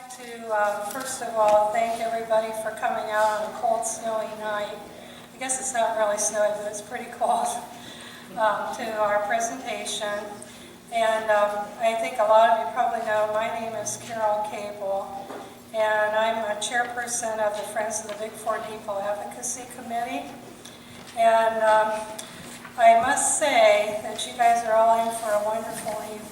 like to, first of all, thank everybody for coming out on a cold, snowy night. I guess it's not really snowy, but it's pretty cold, to our presentation. And I think a lot of you probably know my name is Carol Cable, and I'm a chairperson of the Friends of the Big Four Depot Advocacy Committee. And I must say that you guys are all in for a wonderful evening.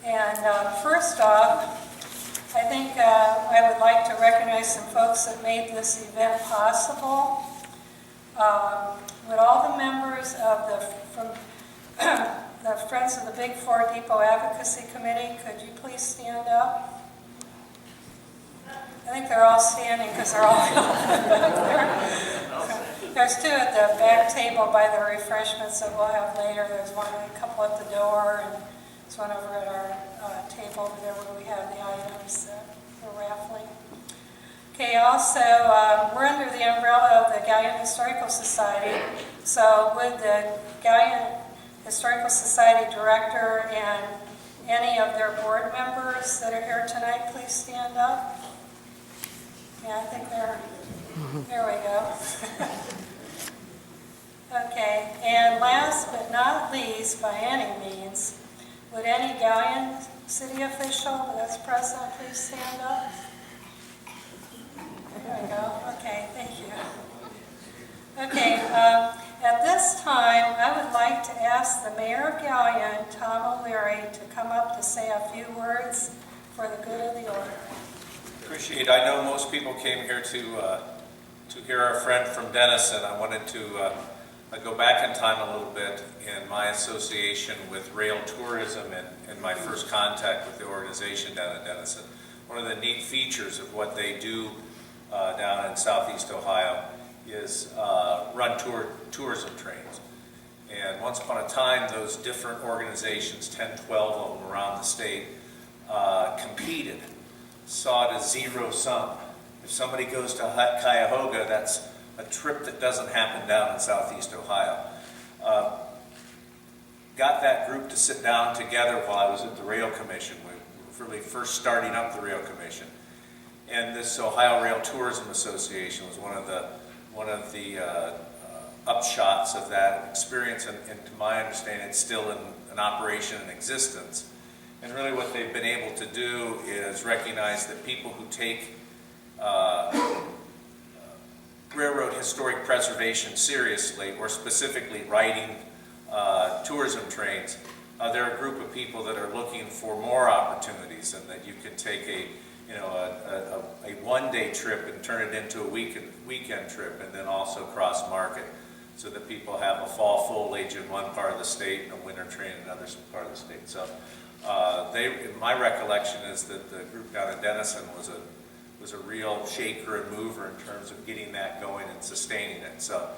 And first off, I think I would like to recognize some folks that made this event possible. Would all the members of the Friends of the Big Four Depot Advocacy Committee, could you please stand up? I think they're all standing because they're all back there. There's two at the back table by the refreshments that we'll have later. There's one, a couple at the door, and there's one over at our table over there where we have the items that we're raffling. Okay, also, we're under the umbrella of the Galion Historical Society. So would the Galion Historical Society Director and any of their board members that are here tonight please stand up? Yeah, I think there we go. Okay, and last but not least, by any means, would any Galion city official that's present please stand up? There we go. Okay, thank you. Okay, at this time, I would like to ask the Mayor of Galion, Tom O'Leary, to come up to say a few words for the good of the order. Appreciate it. I know most people came here to hear our friend from Denison. I wanted to go back in time a little bit in my association with rail tourism and my first contact with the organization down in Denison. One of the neat features of what they do down in southeast Ohio is run tourism trains. And once upon a time, those different organizations, 10, 12 of them around the state, competed, saw it as zero sum. If somebody goes to Cuyahoga, that's a trip that doesn't happen down in southeast Ohio. Got that group to sit down together while I was at the Rail Commission. We were really first starting up the Rail Commission. And this Ohio Rail Tourism Association was one of the upshots of that experience, and to my understanding, it's still in operation and existence. And really what they've been able to do is recognize that people who take railroad historic preservation seriously, or specifically riding tourism trains, they're a group of people that are looking for more opportunities, and that you can take a one-day trip and turn it into a weekend trip, and then also cross-market, so that people have a fall foliage in one part of the state and a winter train in another part of the state. So my recollection is that the group down in Denison was a real shaker and mover in terms of getting that going and sustaining it. So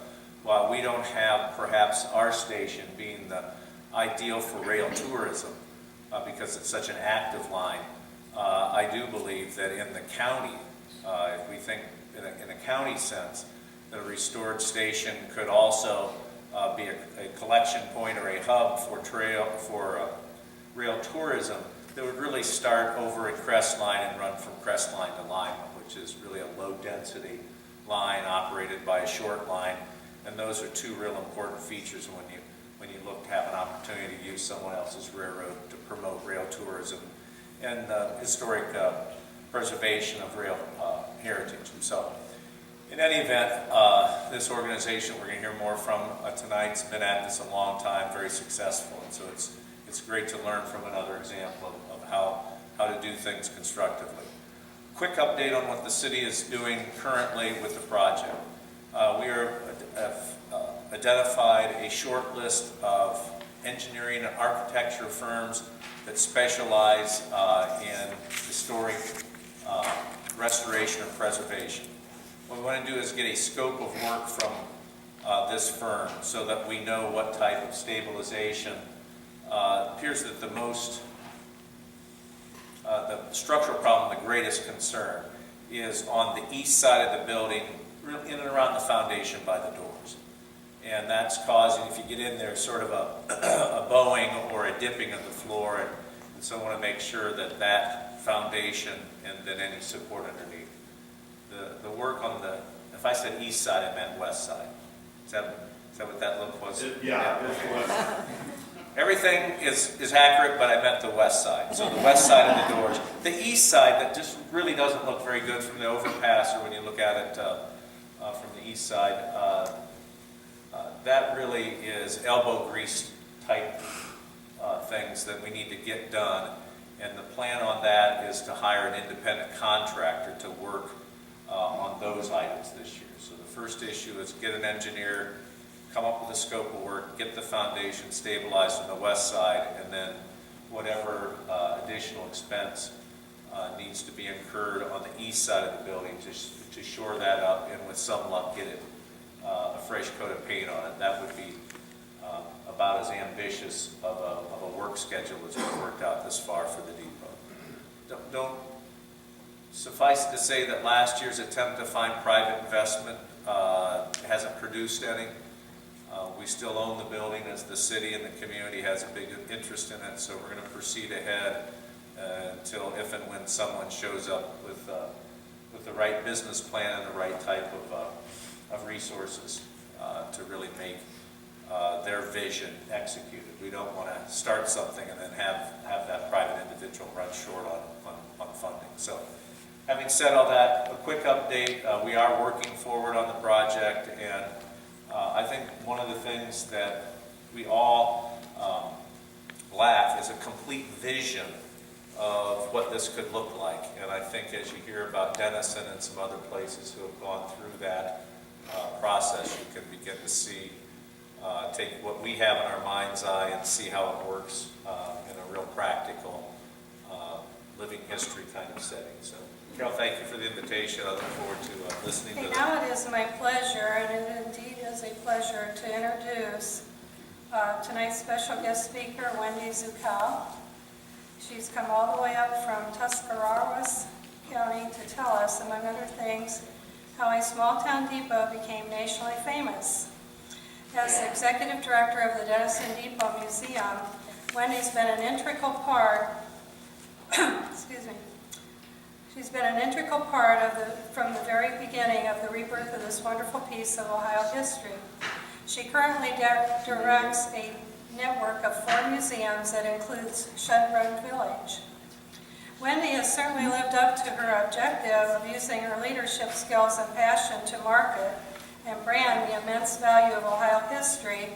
while we don't have perhaps our station being the ideal for rail tourism, because it's such an active line, I do believe that in the county, if we think in a county sense, that a restored station could also be a collection point or a hub for rail tourism that would really start over at Crestline and run from Crestline to Lima, which is really a low-density line operated by a short line. And those are two real important features when you look to have an opportunity to use someone else's railroad to promote rail tourism and historic preservation of rail heritage. And so, in any event, this organization we're going to hear more from tonight has been at this a long time, very successful, and so it's great to learn from another example of how to do things constructively. Quick update on what the city is doing currently with the project. We have identified a short list of engineering and architecture firms that specialize in historic restoration and preservation. What we want to do is get a scope of work from this firm so that we know what type of stabilization. Appears that the structural problem, the greatest concern, is on the east side of the building, in and around the foundation by the doors. And that's causing, if you get in there, sort of a bowing or a dipping of the floor, and And so I want to make sure that that foundation and then any support underneath. The work on the, if I said east side, I meant west side. Is that what that look was? Yeah, that's the west side. Everything is accurate, but I meant the west side. So the west side of the doors. The east side that just really doesn't look very good from the overpass, or when you look at it from the east side, that really is elbow grease type things that we need to get done. And the plan on that is to hire an independent contractor to work on those items this year. So the first issue is get an engineer, come up with a scope of work, get the foundation stabilized on the west side, and then whatever additional expense needs to be incurred on the east side of the building to shore that up, and with some luck get it a fresh coat of paint on it. That would be about as ambitious of a work schedule as we've worked out this far for the depot. Don't suffice to say that last year's attempt to find private investment hasn't produced any. We still own the building, as the city and the community has a big interest in it, so we're going to proceed ahead until if and when someone shows up with the right business plan and the right type of resources to really make their vision executed. We don't want to start something and then have that private individual run short on funding. So, having said all that, a quick update. We are working forward on the project, and I think one of the things that we all lack is a complete vision of what this could look like. And I think as you hear about Denison and some other places who have gone through that process, you can begin to see, take what we have in our mind's eye and see how it works in a real practical living history kind of setting. So, Carol, thank you for the invitation. I look forward to listening to Now it is my pleasure, and it indeed is a pleasure, to introduce tonight's special guest speaker, Wendy Zucal. She's come all the way up from Tuscarawas County to tell us, among other things, how a small-town depot became nationally famous. As the executive director of the Denison Depot Museum, Wendy's been an integral part excuse me. She's been an integral part from the very beginning of the rebirth of this wonderful piece of Ohio history. She currently directs a network of 4 museums that includes Shetland Village. Wendy has certainly lived up to her objective of using her leadership skills and passion to market and brand the immense value of Ohio history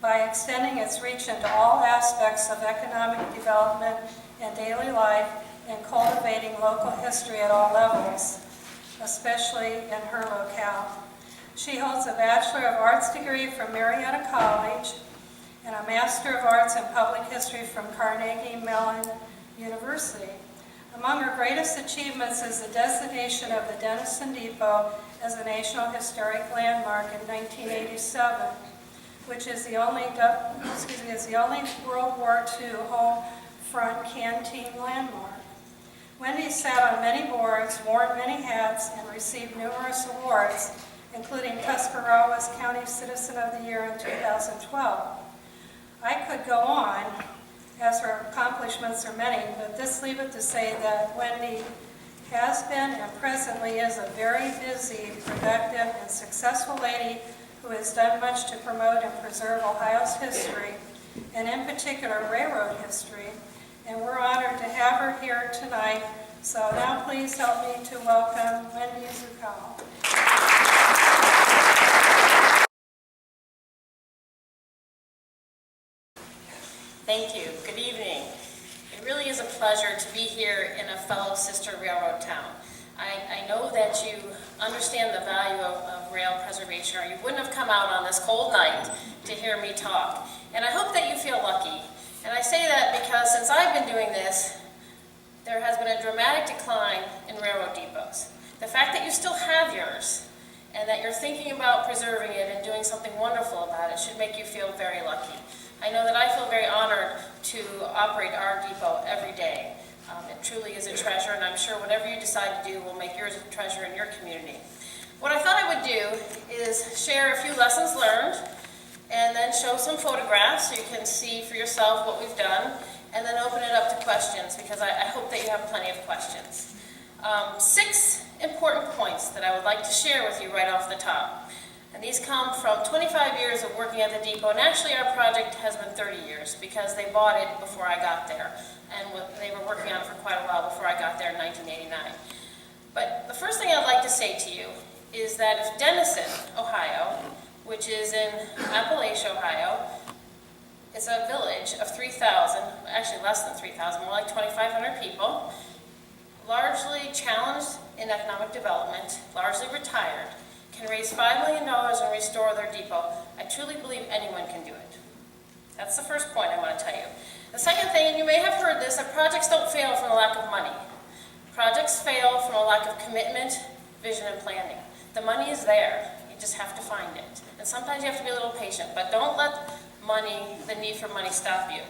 by extending its reach into all aspects of economic development and daily life, and cultivating local history at all levels, especially in her locale. She holds a Bachelor of Arts degree from Marietta College and a Master of Arts in Public History from Carnegie Mellon University. Among her greatest achievements is the designation of the Denison Depot as a National Historic Landmark in 1987, which is the only World War II home front canteen landmark. Wendy sat on many boards, worn many hats, and received numerous awards, including Tuscarawas County Citizen of the Year in 2012. I could go on, as her accomplishments are many, but this leave it to say that Wendy has been and presently is a very busy, productive, and successful lady who has done much to promote and preserve Ohio's history, and in particular railroad history. And we're honored to have her here tonight. So now please help me to welcome Wendy Zucal. Thank you. Good evening. It really is a pleasure to be here in a fellow sister railroad town. I know that you understand the value of rail preservation, or you wouldn't have come out on this cold night to hear me talk. And I hope that you feel lucky. And I say that because since I've been doing this, there has been a dramatic decline in railroad depots. The fact that you still have yours and that you're thinking about preserving it and doing something wonderful about it should make you feel very lucky. I know that I feel very honored to operate our depot every day. It truly is a treasure, and I'm sure whatever you decide to do will make yours a treasure in your community. What I thought I would do is share a few lessons learned and then show some photographs so you can see for yourself what we've done, and then open it up to questions, because I hope that you have plenty of questions. 6 important points that I would like to share with you right off the top. And these come from 25 years of working at the depot, and actually our project has been 30 years because they bought it before I got there, and they were working on it for quite a while before I got there in 1989. But the first thing I'd like to say to you is that if Denison, Ohio, which is in Appalachia, Ohio, is a village of 3,000, actually less than 3,000, more like 2,500 people, largely challenged in economic development, largely retired, can raise $5 million and restore their depot, I truly believe anyone can do it. That's the first point I want to tell you. The second thing, and you may have heard this, that projects don't fail from a lack of money. Projects fail from a lack of commitment, vision, and planning. The money is there, you just have to find it. And sometimes you have to be a little patient, but don't let money, the need for money, stop you.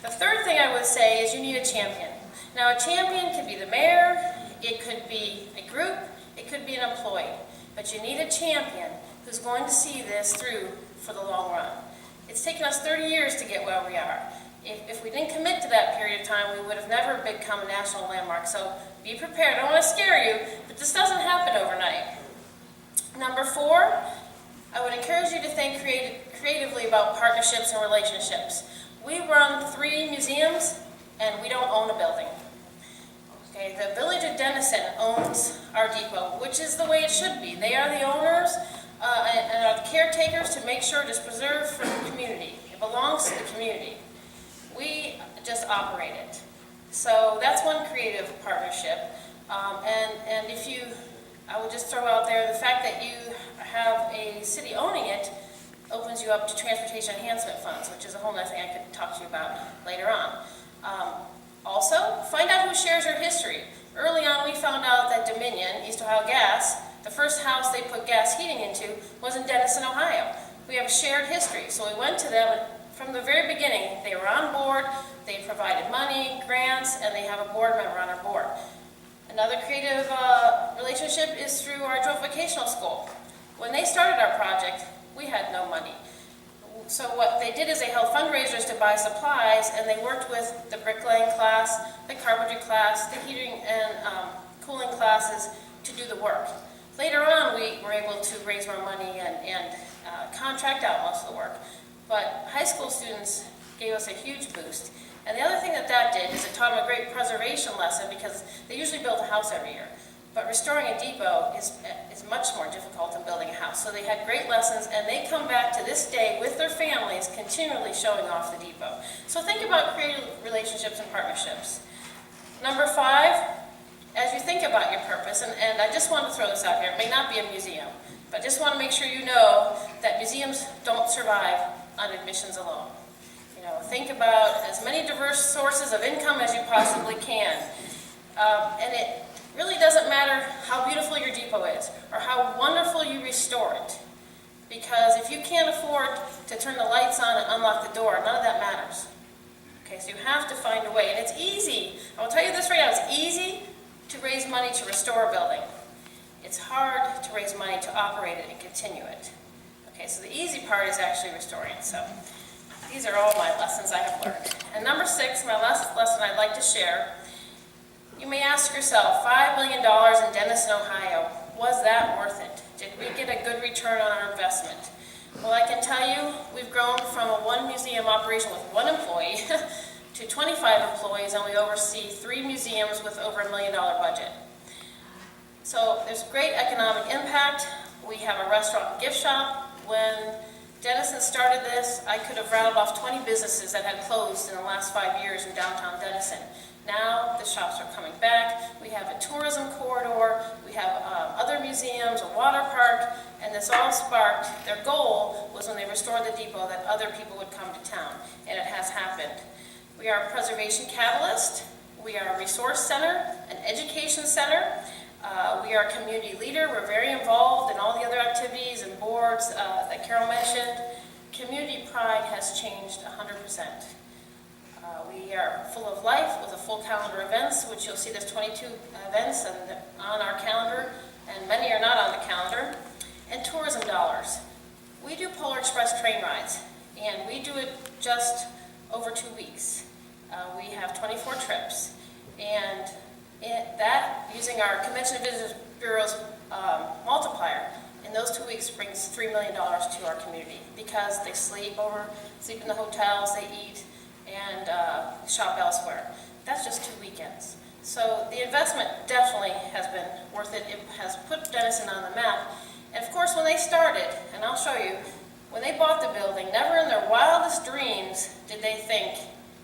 The third thing I would say is you need a champion. Now, a champion could be the mayor, it could be a group, it could be an employee, but you need a champion who's going to see this through for the long run. It's taken us 30 years to get where we are. If we didn't commit to that period of time, we would have never become a national landmark. So be prepared. I don't want to scare you, but this doesn't happen overnight. Number 4, I would encourage you to think creatively about partnerships and relationships. We run 3 museums, and we don't own a building. Okay, the village of Denison owns our depot, which is the way it should be. They are the owners and are the caretakers to make sure it is preserved for the community. It belongs to the community. We just operate it. So that's one creative partnership. And if you, I would just throw out there the fact that you have a city owning it opens you up to transportation enhancement funds, which is a whole other thing I could talk to you about later on. Also, find out who shares your history. Early on, we found out that Dominion, East Ohio Gas, the first house they put gas heating into was in Denison, Ohio. We have a shared history, so we went to them, and from the very beginning, they were on board, they provided money, grants, and they have a board member on our board. Another creative relationship is through our Joint Vocational School. When they started our project, we had no money. So what they did is they held fundraisers to buy supplies, and they worked with the bricklaying class, the carpentry class, the heating and cooling classes to do the work. Later on, we were able to raise more money and contract out most of the work. But high school students gave us a huge boost. And the other thing that did is it taught them a great preservation lesson, because they usually build a house every year. But restoring a depot is much more difficult than building a house. So they had great lessons, and they come back to this day with their families continually showing off the depot. So think about creative relationships and partnerships. Number 5, as you think about your purpose, and I just want to throw this out here, it may not be a museum, but I just want to make sure you know that museums don't survive on admissions alone. You know, think about as many diverse sources of income as you possibly can. And it really doesn't matter how beautiful your depot is or how wonderful you restore it. Because if you can't afford to turn the lights on and unlock the door, none of that matters. Okay, so you have to find a way. And it's easy. I will tell you this right now, it's easy to raise money to restore a building. It's hard to raise money to operate it and continue it. Okay, so the easy part is actually restoring it. So these are all my lessons I have learned. And number 6, my last lesson I'd like to share. You may ask yourself, $5 million in Denison, Ohio, was that worth it? Did we get a good return on our investment? Well, I can tell you, we've grown from a 1 museum operation with 1 employee to 25 employees, and we oversee 3 museums with over $1 million budget. So there's great economic impact. We have a restaurant and gift shop. When Denison started this, I could have rattled off 20 businesses that had closed in the last 5 years in downtown Denison. Now the shops are coming back. We have a tourism corridor. We have other museums, a water park, and this all sparked. Their goal was when they restored the depot that other people would come to town, and it has happened. We are a preservation catalyst. We are a resource center, an education center. We are a community leader. We're very involved in all the other activities and boards that Carol mentioned. Community pride has changed 100%. We are full of life with a full calendar of events, which you'll see there's 22 events on our calendar, and many are not on the calendar. And tourism dollars. We do Polar Express train rides, and we do it just over 2 weeks. We using our Convention and Visitors Bureau's multiplier, in those 2 weeks brings $3 million to our community because they sleep in the hotels, they eat, and shop elsewhere. That's just 2 weekends. So the investment definitely has been worth it. It has put Denison on the map. And of course, when they started, and I'll show you, when they bought the building, never in their wildest dreams did they think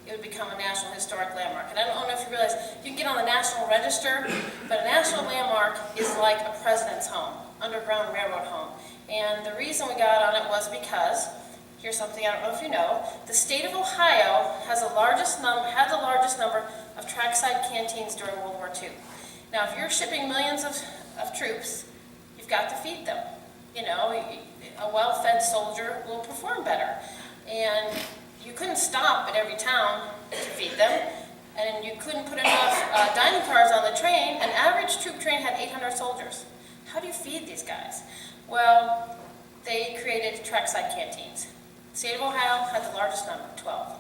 it would become a National Historic Landmark. And I don't know if you realize, you can get on the National Register, but a National Landmark is like a president's home, Underground Railroad home. And the reason we got on it was because, here's something I don't know if you know, the state of Ohio had the largest number of trackside canteens during World War II. Now, if you're shipping millions of troops, you've got to feed them. You know, a well-fed soldier will perform better. And you couldn't stop at every town to feed them, and you couldn't put enough dining cars on the train. An average troop train had 800 soldiers. How do you feed these guys? Well, they created trackside canteens. The state of Ohio had the largest number, 12.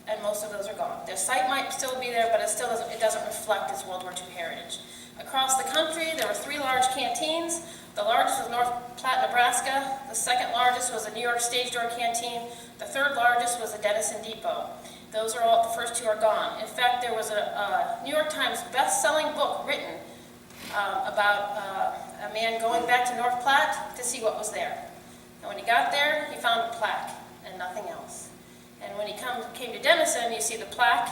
And most of those are gone. Their site might still be there, but it doesn't reflect its World War II heritage. Across the country, there were 3 large canteens. The largest was North Platte, Nebraska. The second largest was the New York Stage Door Canteen. The third largest was the Denison Depot. Those are all, the first 2 are gone. In fact, there was a New York Times best-selling book written about a man going back to North Platte to see what was there. And when he got there, he found a plaque and nothing else. And when he came to Denison, you see the plaque,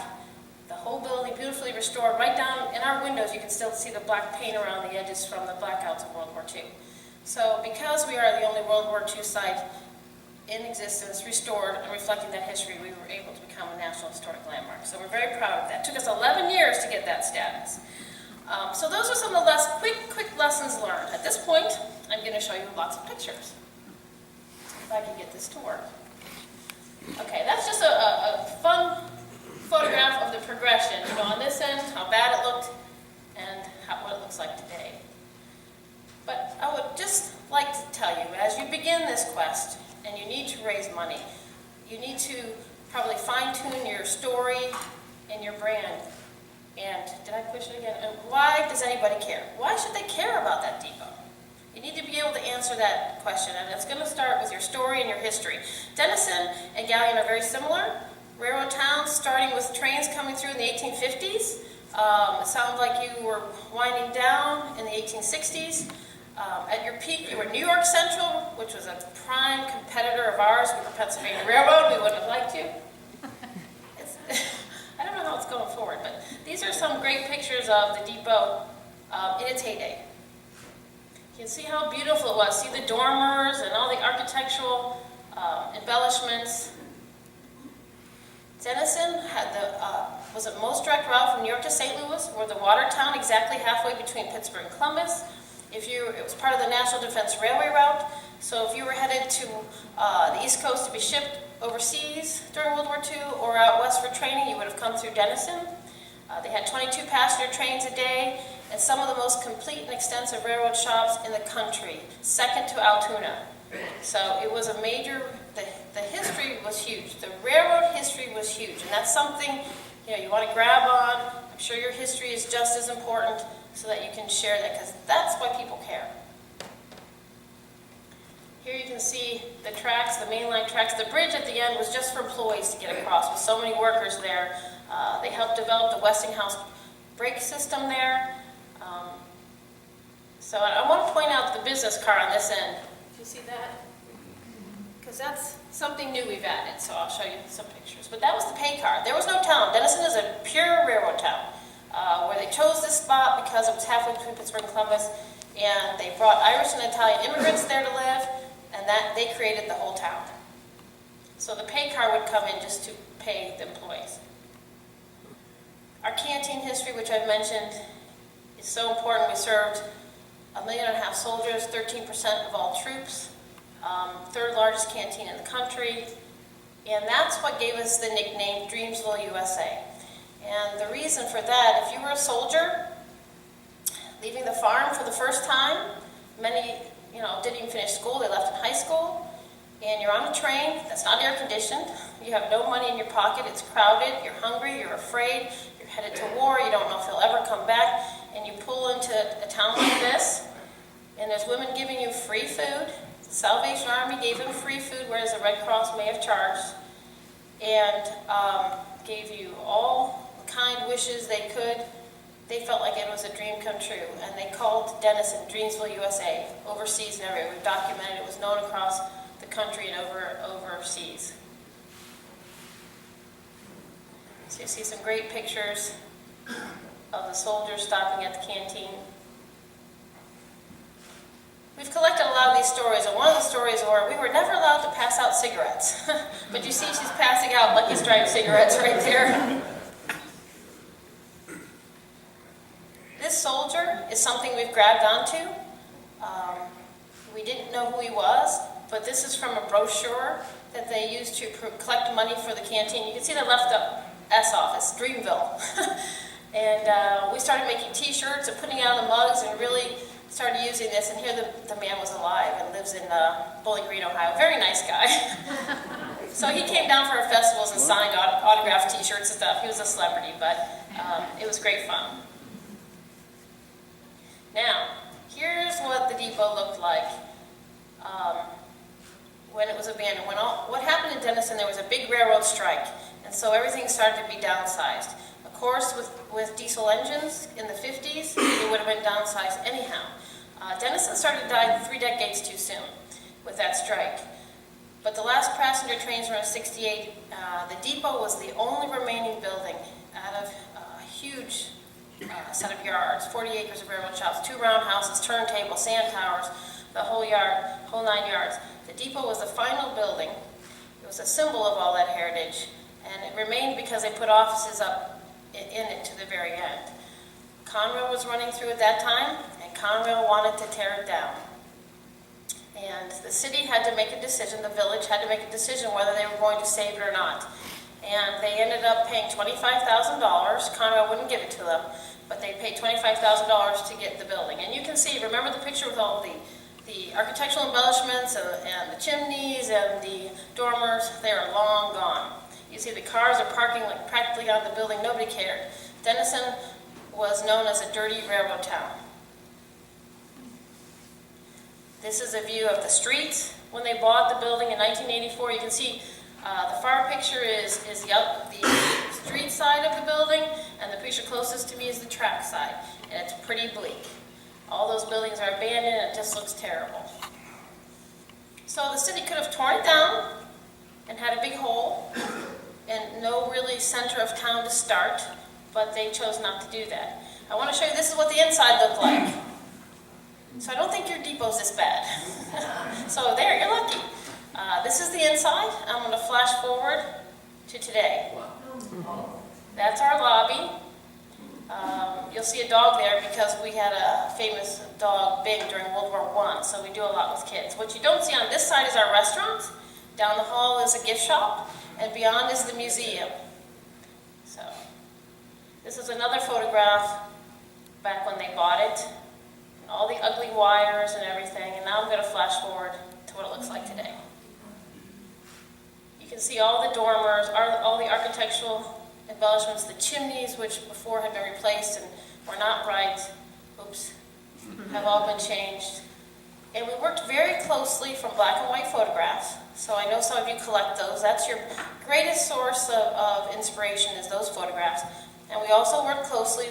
the whole building beautifully restored. Right down in our windows, you can still see the black paint around the edges from the blackouts of World War II. So because we are the only World War II site in existence, restored, and reflecting that history, we were able to become a National Historic Landmark. So we're very proud of that. It took us 11 years to get that status. So those are some of the quick lessons learned. At this point, I'm going to show you lots of pictures. If I can get this to work. Okay, that's just a fun photograph of the progression. You know, on this end, how bad it looked, and what it looks like today. But I would just like to tell you, as you begin this quest, and you need to raise money, you need to probably fine-tune your story and your brand. And, did I push it again? And why does anybody care? Why should they care about that depot? You need to be able to answer that question, and it's going to start with your story and your history. Denison and Galion are very similar. Railroad towns, starting with trains coming through in the 1850s. It sounds like you were winding down in the 1860s. At your peak, you were New York Central, which was a prime competitor of ours with the Pennsylvania Railroad. We wouldn't have liked you. I don't know how it's going forward, but these are some great pictures of the depot in its heyday. You can see how beautiful it was. See the dormers and all the architectural embellishments. Denison had was the most direct route from New York to St. Louis. We're the water town exactly halfway between Pittsburgh and Columbus. It was part of the National Defense Railway route. So if you were headed to the East Coast to be shipped overseas during World War II or out west for training, you would have come through Denison. They had 22 passenger trains a day and some of the most complete and extensive railroad shops in the country, second to Altoona. So it was a major, the history was huge. The railroad history was huge, and that's something you want to grab on. I'm sure your history is just as important so that you can share that, because that's why people care. Here you can see the tracks, the mainline tracks. The bridge at the end was just for employees to get across, with so many workers there. They helped develop the Westinghouse brake system there. So I want to point out the business car on this end. Do you see that? Because that's something new we've added, so I'll show you some pictures. But that was the pay car. There was no town. Denison is a pure railroad town, where they chose this spot because it was halfway between Pittsburgh and Columbus, and they brought Irish and Italian immigrants there to live, and that they created the whole town. So the pay car would come in just to pay the employees. Our canteen history, which I've mentioned, is so important. We served 1.5 million soldiers, 13% of all troops, third largest canteen in the country, and that's what gave us the nickname Dreamsville, USA. And the reason for that, if you were a soldier leaving the farm for the first time, many didn't even finish school, they left in high school, and you're on a train that's not air conditioned, you have no money in your pocket, it's crowded, you're hungry, you're afraid, you're headed to war, you don't know if you'll ever come back. pull into a town like this, and there's women giving you free food. The Salvation Army gave them free food, whereas the Red Cross may have charged, and gave you all the kind wishes they could. They felt like it was a dream come true, and they called Denison Dreamsville, USA, overseas and everywhere. We've documented it was known across the country and overseas. So you see some great pictures of the soldiers stopping at the canteen. We've collected a lot of these stories, and one of the stories were we were never allowed to pass out cigarettes. But you see she's passing out Lucky Strike cigarettes right there. This soldier is something we've grabbed onto. We didn't know who he was, but this is from a brochure that they used to collect money for the canteen. You can see they left the S office, Dreamville. And we started making t-shirts and putting out the mugs and really started using this. And here the man was alive and lives in Bowling Green, Ohio. Very nice guy. So he came down for our festivals and signed autographed t-shirts and stuff. He was a celebrity, but it was great fun. Now, here's what the depot looked like when it was abandoned. What happened in Denison, there was a big railroad strike, and so everything started to be downsized. Of course, with diesel engines in the 50s, it would have been downsized anyhow. Denison started to die 3 decades too soon with that strike. But the last passenger trains were in '68. The depot was the only remaining building out of a huge set of yards, 40 acres of railroad shops, 2 roundhouses, turntables, sand towers, the whole yard, whole 9 yards. The depot was the final building. It was a symbol of all that heritage, and it remained because they put offices up in it to the very end. Conrail was running through at that time, and Conrail wanted to tear it down. And the city had to make a decision, the village had to make a decision whether they were going to save it or not. And they ended up paying $25,000. Conrail wouldn't give it to them, but they paid $25,000 to get the building. And you can see, remember the picture with all the architectural embellishments and the chimneys and the dormers? They are long gone. You see the cars are parking like practically on the building. Nobody cared. Denison was known as a dirty railroad town. This is a view of the streets when they bought the building in 1984. You can see the far picture is the street side of the building, and the picture closest to me is the track side, and it's pretty bleak. All those buildings are abandoned, and it just looks terrible. So the city could have torn it down and had a big hole and no really center of town to start, but they chose not to do that. I want to show you, this is what the inside looked like. So I don't think your depot's this bad. So there, you're lucky. This is the inside. I'm going to flash forward to today. That's our lobby. You'll see a dog there because we had a famous dog, Big, during World War I, so we do a lot with kids. What you don't see on this side is our restaurant. Down the hall is a gift shop, and beyond is the museum. So this is another photograph back when they bought it. All the ugly wires and everything, and now I'm going to flash forward to what it looks like today. You can see all the dormers, all the architectural embellishments, the chimneys, which before had been replaced and were not right, oops, have all been changed. And we worked very closely from black and white photographs, so I know some of you collect those. That's your greatest source of inspiration, is those photographs. And we also work closely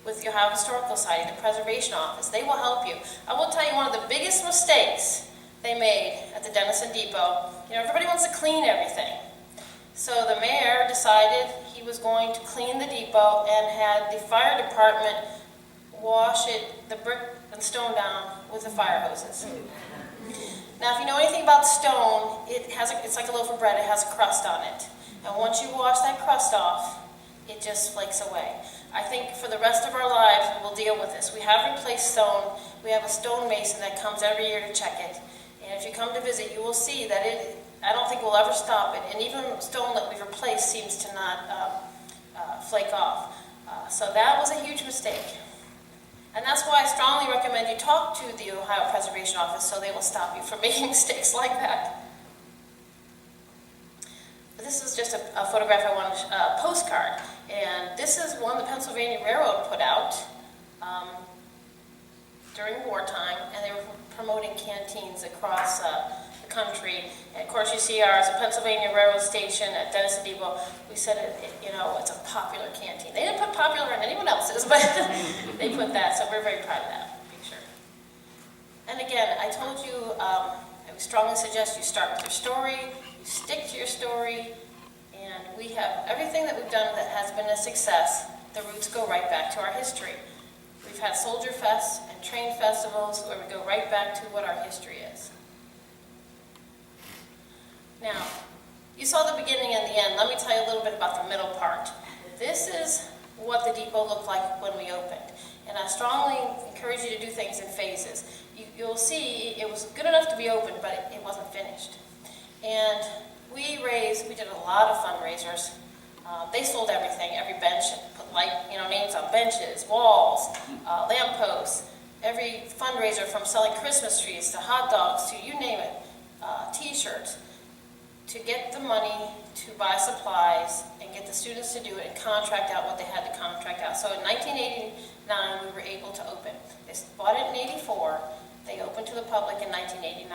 with the Ohio Historical Society, the Preservation Office. They will help you. I will tell you one of the biggest mistakes they made at the Denison Depot. Everybody wants to clean everything. So the mayor decided he was going to clean the depot and had the fire department wash the brick and stone down with the fire hoses. Now, if you know anything about stone, it's like a loaf of bread. It has a crust on it. And once you wash that crust off, it just flakes away. I think for the rest of our lives, we'll deal with this. We have replaced stone. We have a stone mason that comes every year to check it. And if you come to visit, you will see that I don't think we'll ever stop it. And even stone that we've replaced seems to not flake off. So that was a huge mistake. And that's why I strongly recommend you talk to the Ohio Preservation Office so they will stop you from making mistakes like that. But this is just a photograph I wanted, a postcard. And this is one the Pennsylvania Railroad put out. during wartime, and they were promoting canteens across the country. And of course, you see ours at Pennsylvania Railroad Station at Denison Depot. We said it's a popular canteen. They didn't put popular in anyone else's, but they put that, so we're very proud of that picture. And again, I told you, I would strongly suggest you start with your story, you stick to your story, and we have everything that we've done that has been a success. The roots go right back to our history. We've had Soldier Fests and train festivals where we go right back to what our history is. Now, you saw the beginning and the end. Let me tell you a little bit about the middle part. This is what the depot looked like when we opened. And I strongly encourage you to do things in phases. You'll see it was good enough to be open, but it wasn't finished. And we did a lot of fundraisers. They sold everything, every bench, put names on benches, walls, lampposts, every fundraiser from selling Christmas trees to hot dogs to you name it, t-shirts, to get the money to buy supplies and get the students to do it and contract out what they had to contract out. So in 1989, we were able to open. They bought it in 84. They opened to the public in 1989.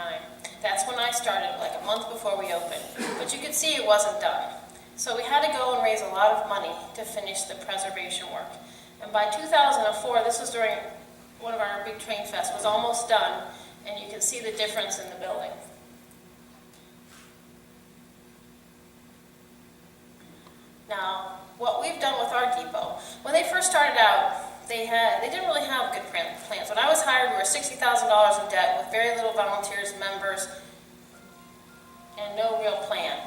That's when I started, like a month before we opened. But you could see it wasn't done. So we had to go and raise a lot of money to finish the preservation work. And by 2004, this was during one of our big train fests, was almost done, and you can see the difference in the building. Now, what we've done with our depot, when they first started out, they didn't really have good plans. When I was hired, we were $60,000 in debt with very little volunteers, members, and no real plan.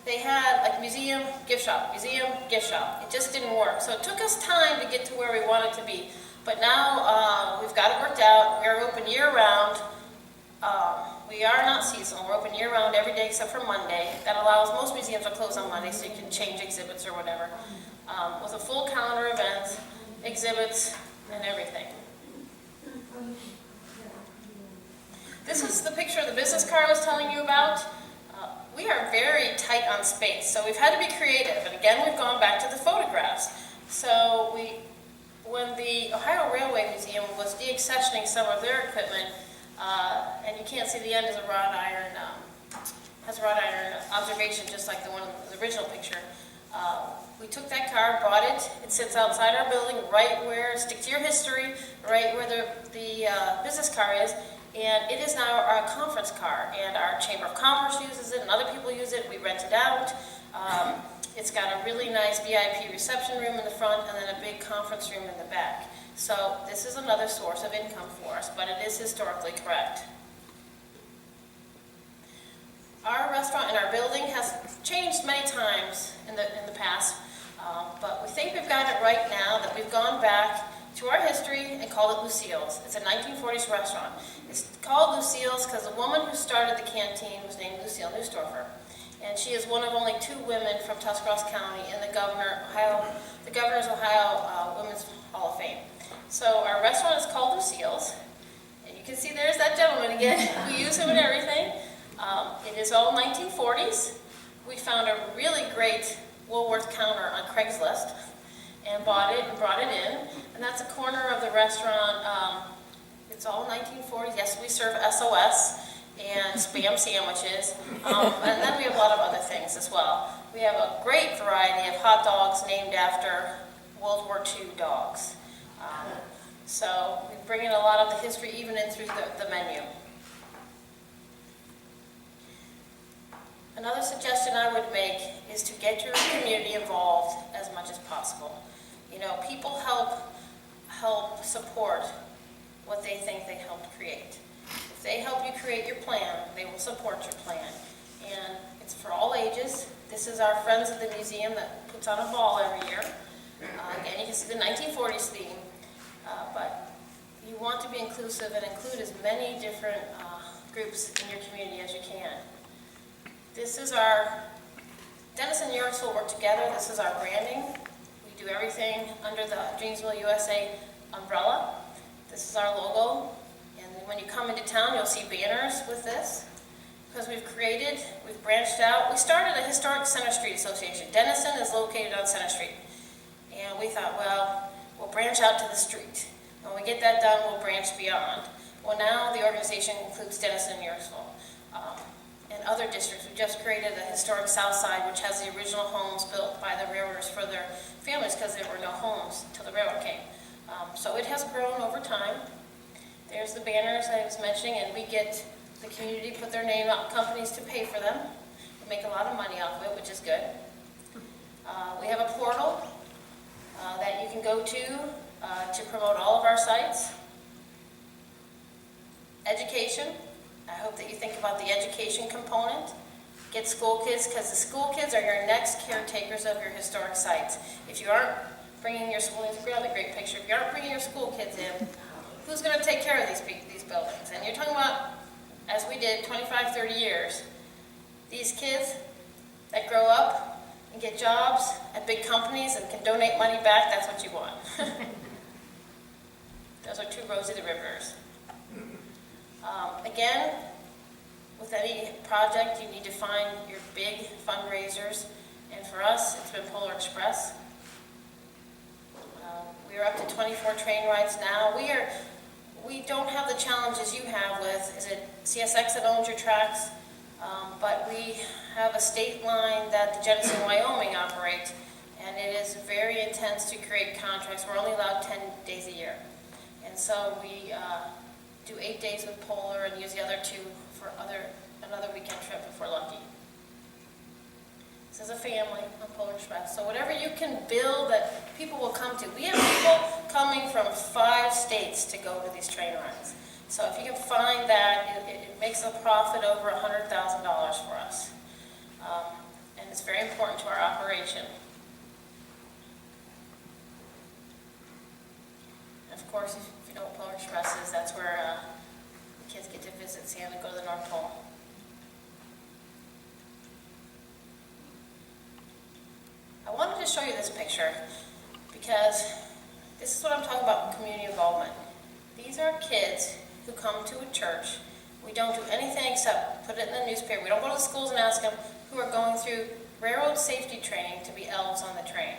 They had like museum, gift shop, museum, gift shop. It just didn't work. So it took us time to get to where we wanted to be. But now we've got it worked out. We are open year-round. We are not seasonal. We're open year-round every day except for Monday. That allows, most museums are closed on Monday, so you can change exhibits or whatever. With a full calendar of events, exhibits, and everything. This is the picture of the business card I was telling you about. We are very tight on space, so we've had to be creative. And again, we've gone back to the photographs. So when the Ohio Railway Museum was deaccessioning some of their equipment, and you can't see the end, is a wrought iron, has a wrought iron observation, just like the one in the original picture. We took that car, bought it. It sits outside our building, right where, stick to your history, right where the business car is. And it is now our conference car, and our Chamber of Commerce uses it, and other people use it. We rent it out. It's got a really nice VIP reception room in the front, and then a big conference room in the back. So this is another source of income for us, but it is historically correct. Our restaurant in our building has changed many times in the past, but we think we've got it right now, that we've gone back to our history and called it Lucille's. It's a 1940s restaurant. It's called Lucille's because the woman who started the canteen was named Lucille Neusdorfer. And she is one of only 2 women from Tuscarawas County in the Governor's Ohio Women's Hall of Fame. So our restaurant is called Lucille's. And you can see there's that gentleman again. We use him in everything. It is all 1940s. We found a really great Woolworth counter on Craigslist and bought it and brought it in. And that's a corner of the restaurant. It's all 1940s. Yes, we serve SOS and Spam sandwiches. And then we have a lot of other things as well. We have a great variety of hot dogs named after World War II dogs. So we bring in a lot of the history even in through the menu. Another suggestion I would make is to get your community involved as much as possible. You know, people help support what they think they helped create. If they help you create your plan, they will support your plan. And it's for all ages. This is our Friends of the Museum that puts on a ball every year. Again, you can see the 1940s theme, but you want to be inclusive and include as many different groups in your community as you can. This is our, Dennis and Yorksville work together. This is our branding. We do everything under the Dreamsville USA umbrella. This is our logo. And when you come into town, you'll see banners with this. Because we've branched out. We started a historic Center Street Association. Denison is located on Center Street. And we thought, well, we'll branch out to the street. When we get that done, we'll branch beyond. Well, now the organization includes Denison and Yorksville. And other districts. We just created a historic South Side, which has the original homes built by the railroaders for their families because there were no homes until the railroad came. So it has grown over time. There's the banners I was mentioning, and we get the community put their name up, companies to pay for them. We make a lot of money off of it, which is good. We have a portal that you can go to promote all of our sites. Education. I hope that you think about the education component. Get school kids, because the school kids are your next caretakers of your historic sites. If you aren't bringing your school, it's really a great picture. If you aren't bringing your school kids in, who's going to take care of these buildings? And you're talking about, as we did 25, 30 years, these kids that grow up and get jobs at big companies and can donate money back, that's what you want. Those are two rows of the rivers. Again, with any project, you need to find your big fundraisers. And for us, it's been Polar Express. We are up to 24 train rides now. We don't have the challenges you have with, is it CSX that owns your tracks? But we have a state line that the Genesee, Wyoming operates, and it is very intense to create contracts. We're only allowed 10 days a year. And so we do 8 days with Polar and use the other 2 for another weekend trip if we're lucky. This is a family on Polar Express. So whatever you can build that people will come to. We have people coming from 5 states to go to these train rides. So if you can find that, it makes a profit over $100,000 for us. And it's very important to our operation. And of course, if you know what Polar Express is, that's where the kids get to visit Santa and go to the North Pole. I wanted to show you this picture because this is what I'm talking about, community involvement. These are kids who come to a church. We don't do anything except put it in the newspaper. We don't go to the schools and ask them who are going through railroad safety training to be elves on the train.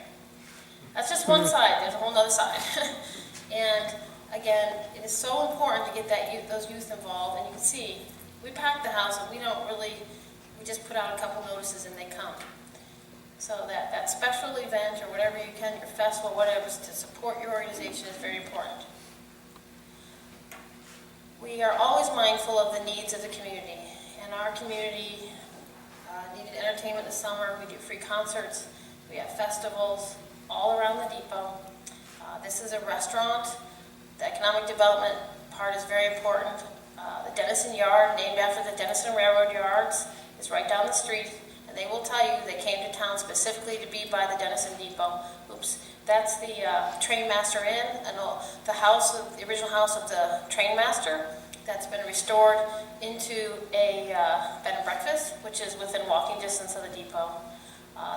That's just one side. There's a whole other side. And again, it is so important to get those youth involved. And you can see, we pack the house and we just put out a couple notices and they come. So that special event or whatever you can, your festival, whatever, to support your organization is very important. We are always mindful of the needs of the community. And our community needed entertainment this summer. We do free concerts. We have festivals all around the depot. This is a restaurant. The economic development part is very important. The Denison Yard, named after the Denison Railroad Yards, is right down the street. And they will tell you they came to town specifically to be by the Denison Depot. Oops, that's the Train Master Inn, and the original house of the Train Master that's been restored into a bed and breakfast, which is within walking distance of the depot.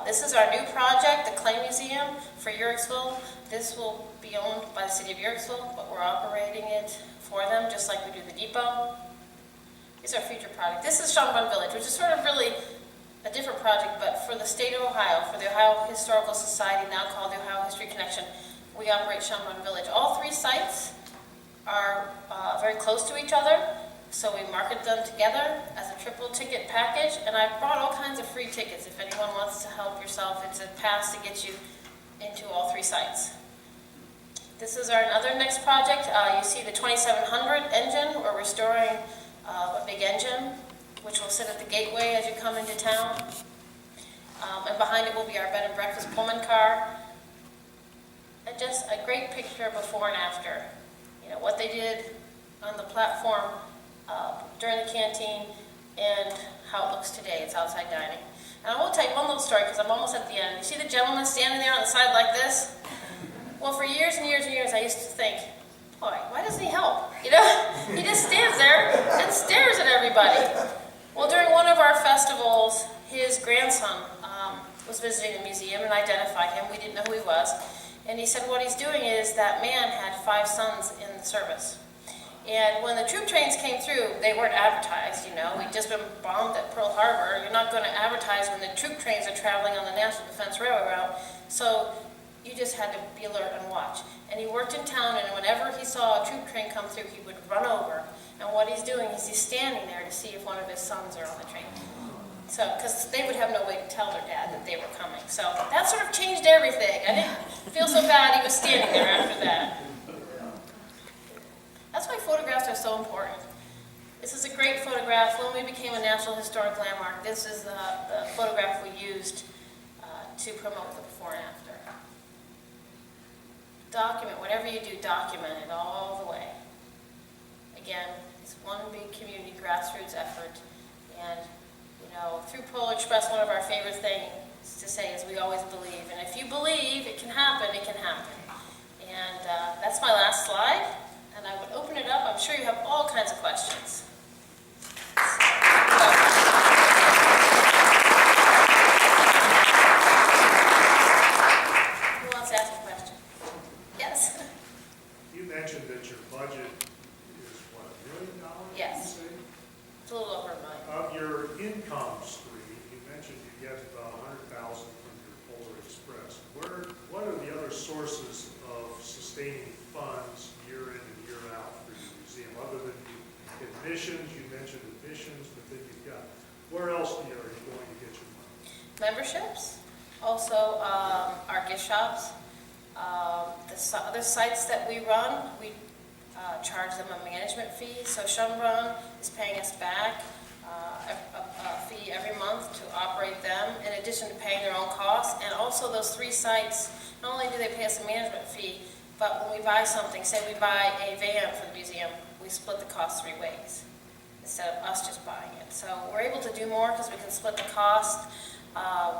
This is our new project, the Clay Museum for Yorksville. This will be owned by the city of Yorksville, but we're operating it for them, just like we do the depot. These are our future project. This is Shanghai Village, which is sort of really a different project, but for the state of Ohio, for the Ohio Historical Society, now called the Ohio History Connection, we operate Shanghai Village. All 3 sites are very close to each other, so we market them together as a triple ticket package, and I've brought all kinds of free tickets if anyone wants to help yourself. It's a pass to get you into all 3 sites. This is our next project. You see the 2700 engine. We're restoring a big engine, which will sit at the gateway as you come into town. And behind it will be our bed and breakfast Pullman car. And just a great picture before and after. You know, what they did on the platform during the canteen and how it looks today. It's outside dining. And I will tell you one little story because I'm almost at the end. You see the gentleman standing there on the side like this? Well, for years and years and years, I used to think, boy, why doesn't he help? You know, he just stands there and stares at everybody. Well, during one of our festivals, his grandson was visiting the museum and identified him. We didn't know who he was. And he said what he's doing is that man had 5 sons in the service. And when the troop trains came through, they weren't advertised, you know. We'd just been bombed at Pearl Harbor. You're not going to advertise when the troop trains are traveling on the National Defense Railroad route. So you just had to be alert and watch. And he worked in town, and whenever he saw a troop train come through, he would run over. And what he's doing is he's standing there to see if one of his sons are on the train. So, because they would have no way to tell their dad that they were coming. So that sort of changed everything. I didn't feel so bad he was standing there after that. That's why photographs are so important. This is a great photograph. When we became a National Historic Landmark, this is the photograph we used to promote the before and after. Document, whatever you do, document it all the way. Again, it's one big community grassroots effort. And, you know, through Polar Express, one of our favorite things to say is we always believe. And if you believe it can happen, it can happen. And that's my last slide. And I would open it up. I'm sure you have all kinds of questions. Who wants to ask a question? Yes? You mentioned that your budget is what, $1 million? Yes. You say? It's a little over a million. Of your income stream, you mentioned you get about $100,000 from your Polar Express. What are the other sources of sustaining funds year in and year out for your museum? Other than admissions, you mentioned admissions, but then you've got, where else are you going to get your money? Memberships, also our gift shops, the other sites that we run, we charge them a management fee. So Shumrun is paying us back a fee every month to operate them, in addition to paying their own costs. And also those 3 sites, not only do they pay us a management fee, but when we buy something, say we buy a van for the museum, we split the cost 3 ways instead of us just buying it. So we're able to do more because we can split the cost.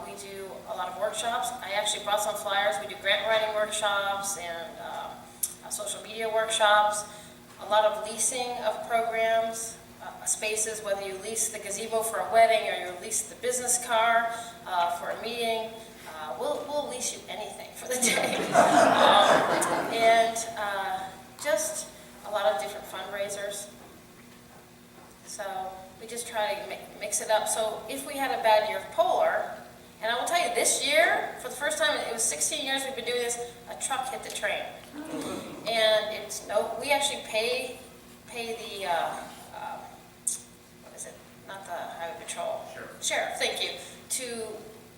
We do a lot of workshops. I actually brought some flyers. We do grant writing workshops and social media workshops, a lot of leasing of programs, spaces, whether you lease the gazebo for a wedding or you lease the business car for a meeting. We'll lease you anything for the day. And just a lot of different fundraisers. So we just try to mix it up. So if we had a bad year of Polar, and I will tell you, this year, for the first time, it was 16 years we've been doing this, a truck hit the train. And it's we actually pay the, what is it, not the highway patrol. Sheriff, thank you, to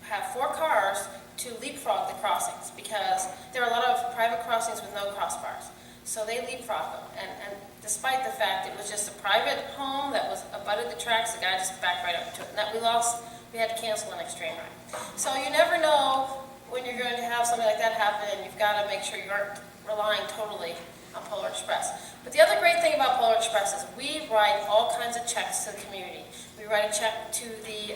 have 4 cars to leapfrog the crossings, because there are a lot of private crossings with no crossbars. So they leapfrog them, and despite the fact it was just a private home that was abutted the tracks, the guy just backed right up to it, and that we had to cancel an next train ride. So you never know when you're going to have something like that happen, and you've got to make sure you aren't relying totally on Polar Express. But the other great thing about Polar Express is we write all kinds of checks to the community. We write a check to the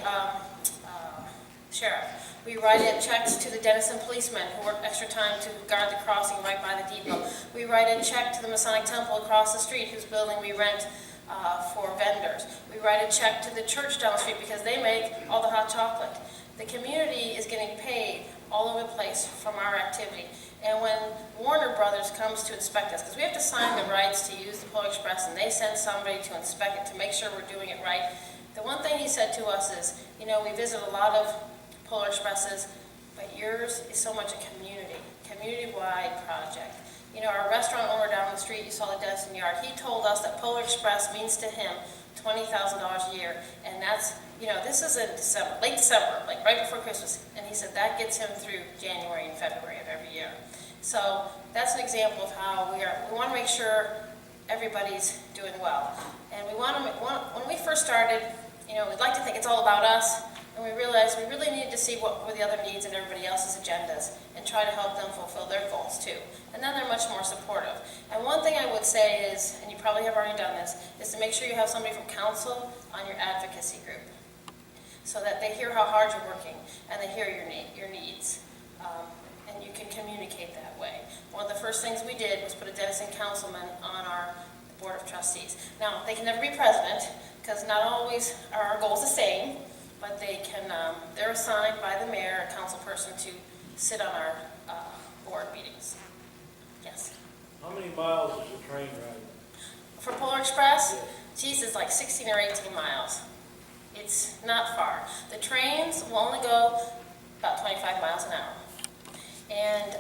sheriff. We write in checks to the Denison policemen who work extra time to guard the crossing right by the depot. We write a check to the Masonic Temple across the street, whose building we rent for vendors. We write a check to the church down the street because they make all the hot chocolate. The community is getting paid all over the place from our activity. And when Warner Brothers comes to inspect us, because we have to sign the rights to use the Polar Express, and they send somebody to inspect it to make sure we're doing it right, the one thing he said to us is, you know, we visit a lot of Polar Expresses, but yours is so much a community-wide project. You know, our restaurant owner down the street, you saw the Denison Yard, he told us that Polar Express means to him $20,000 a year, and that's, you know, this is in December, late December, like right before Christmas, and he said that gets him through January and February of every year. So that's an example of how we want to make sure everybody's doing well. And when we first started, you know, we'd like to think it's all about us, and we realized we really needed to see what were the other needs in everybody else's agendas and try to help them fulfill their goals too. And then they're much more supportive. And one thing I would say is, and you probably have already done this, is to make sure you have somebody from council on your advocacy group so that they hear how hard you're working and they hear your needs. And you can communicate that way. One of the first things we did was put a Denison councilman on our board of trustees. Now, they can never be president because not always are our goals the same, but they can, they're assigned by the mayor, a council person, to sit on our board meetings. Yes? How many miles is the train ride? For Polar Express, geez, it's like 16 or 18 miles. It's not far. The trains will only go about 25 miles an hour. And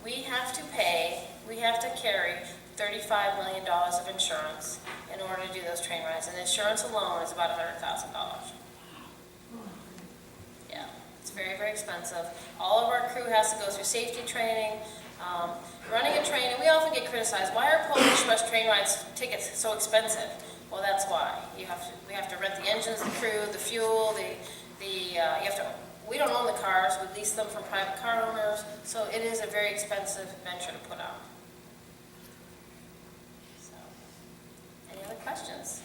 we have to carry $35 million of insurance in order to do those train rides. And insurance alone is about $100,000. Yeah, it's very, very expensive. All of our crew has to go through safety training. Running a train, and we often get criticized, why are Polish Express train rides tickets so expensive? Well, that's why. We have to rent the engines, the crew, the fuel, we don't own the cars, we lease them from private car owners, so it is a very expensive venture to put on. So, any other questions?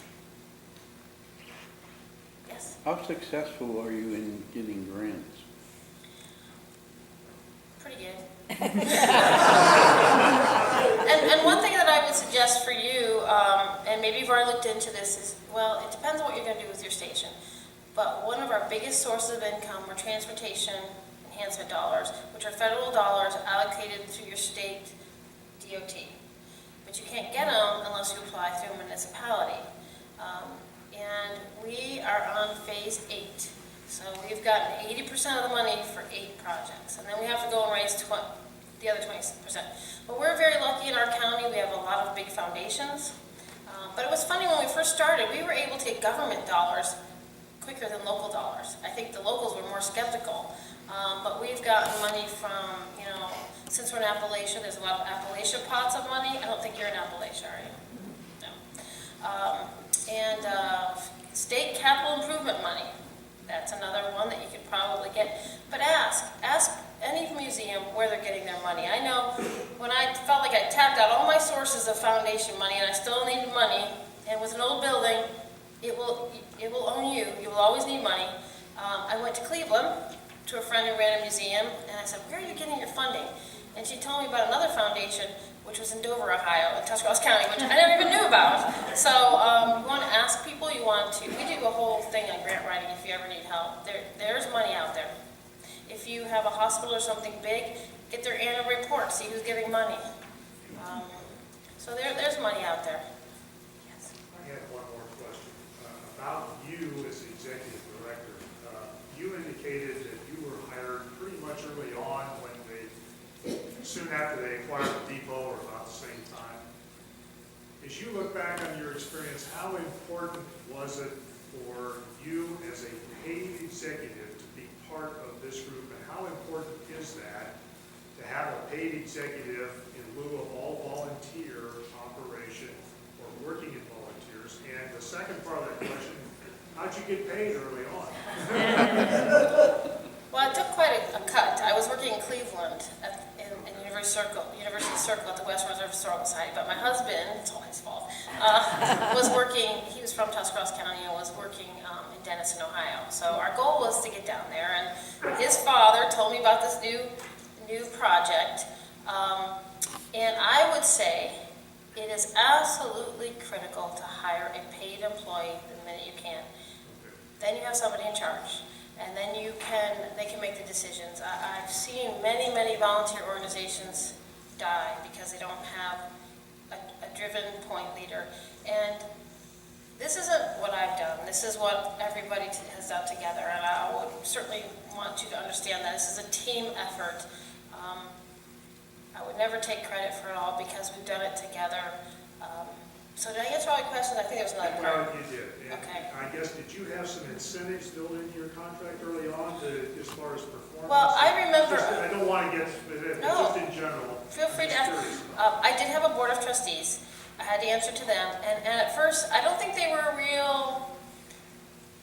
Yes? How successful are you in getting grants? Pretty good. And one thing that I would suggest for you, and maybe you've already looked into this, is, well, it depends on what you're going to do with your station. But one of our biggest sources of income are transportation enhancement dollars, which are federal dollars allocated through your state DOT. But you can't get them unless you apply through a municipality. And we are on phase 8. So we've gotten 80% of the money for 8 projects. And then we have to go and raise the other 20%. But we're very lucky in our county. We have a lot of big foundations. But it was funny when we first started, we were able to get government dollars quicker than local dollars. I think the locals were more skeptical. But we've gotten money from, since we're in Appalachia, there's a lot of Appalachia pots of money. I don't think you're in Appalachia, are you? No. And state capital improvement money. That's another one that you could probably get. But ask any museum where they're getting their money. I know when I felt like I tapped out all my sources of foundation money and I still needed money, and with an old building, it will own you. You will always need money. I went to Cleveland to a friend who ran a museum, and I said, where are you getting your funding? And she told me about another foundation, which was in Dover, Ohio, in Tuscarawas County, which I never even knew about. So you want to ask people, we do a whole thing on grant writing if you ever need help. There's money out there. If you have a hospital or something big, get their annual report, see who's giving money. So there's money out there. Yes. I had one more question. About you as the executive director, you indicated that you were hired pretty much early on soon after they acquired the depot, or about the same time. As you look back on your experience, how important was it for you as a paid executive to be part of this group, and how important is that to have a paid executive in lieu of all volunteer operation or working in volunteers? And the second part of that question, how'd you get paid early on? Well, I took quite a cut. I was working in Cleveland in University Circle at the Western Reserve Historical Society, but my husband, it's all his fault, was working, he was from Tuscarawas County and was working in Denison, Ohio. So our goal was to get down there, and his father told me about this new project, and I would say it is absolutely critical to hire a paid employee the minute you can. Then you have somebody in charge. And then they can make the decisions. I've seen many, many volunteer organizations die because they don't have a driven point leader. And this isn't what I've done. This is what everybody has done together. And I would certainly want you to understand that this is a team effort. I would never take credit for it all because we've done it together. So did I answer all your questions? I think there was another part. Well, you did. And Okay. I guess, did you have some incentives built into your contract early on as far as performance? Well, I remember. I don't want to get specific, No. just in general. Feel free to I'm ask. just curious. I did have a board of trustees. I had to answer to them. And at first, I don't think they were real,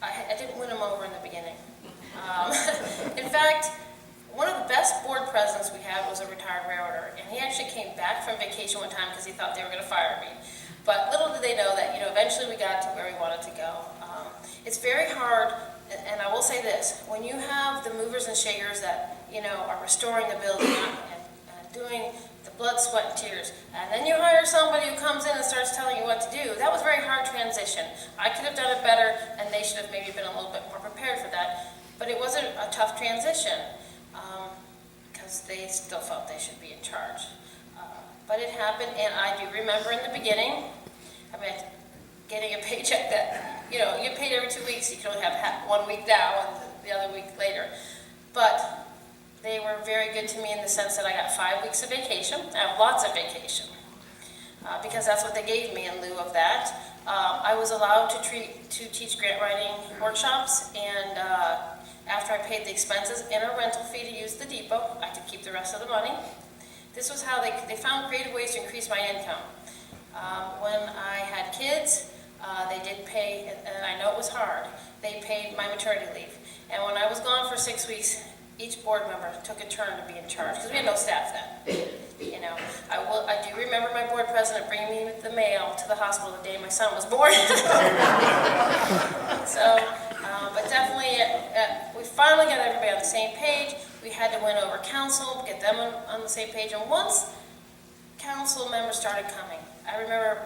I didn't win them over in the beginning. In fact, one of the best board presidents we had was a retired railroader. And he actually came back from vacation one time because he thought they were going to fire me. But little did they know that, eventually we got to where we wanted to go. It's very hard, and I will say this, when you have the movers and shakers that, are restoring the building and doing the blood, sweat, and tears, and then you hire somebody who comes in and starts telling you what to do, that was a very hard transition. I could have done it better, and they should have maybe been a little bit more prepared for that. But it wasn't a tough transition, because they still felt they should be in charge. But it happened, and I do remember in the beginning, getting a paycheck that, you get paid every 2 weeks, you can only have 1 week now and the other week later. But They were very good to me in the sense that I got 5 weeks of vacation. I have lots of vacation because that's what they gave me in lieu of that. I was allowed to teach grant writing workshops, and after I paid the expenses and a rental fee to use the depot, I could keep the rest of the money. This was how they found creative ways to increase my income. When I had kids, they did pay, and I know it was hard, they paid my maternity leave. And when I was gone for 6 weeks, each board member took a turn to be in charge, because we had no staff then. You know, I do remember my board president bringing me the mail to the hospital the day my son was born. So, but definitely, we finally got everybody on the same page. We had to win over council, get them on the same page, and once council members started coming, I remember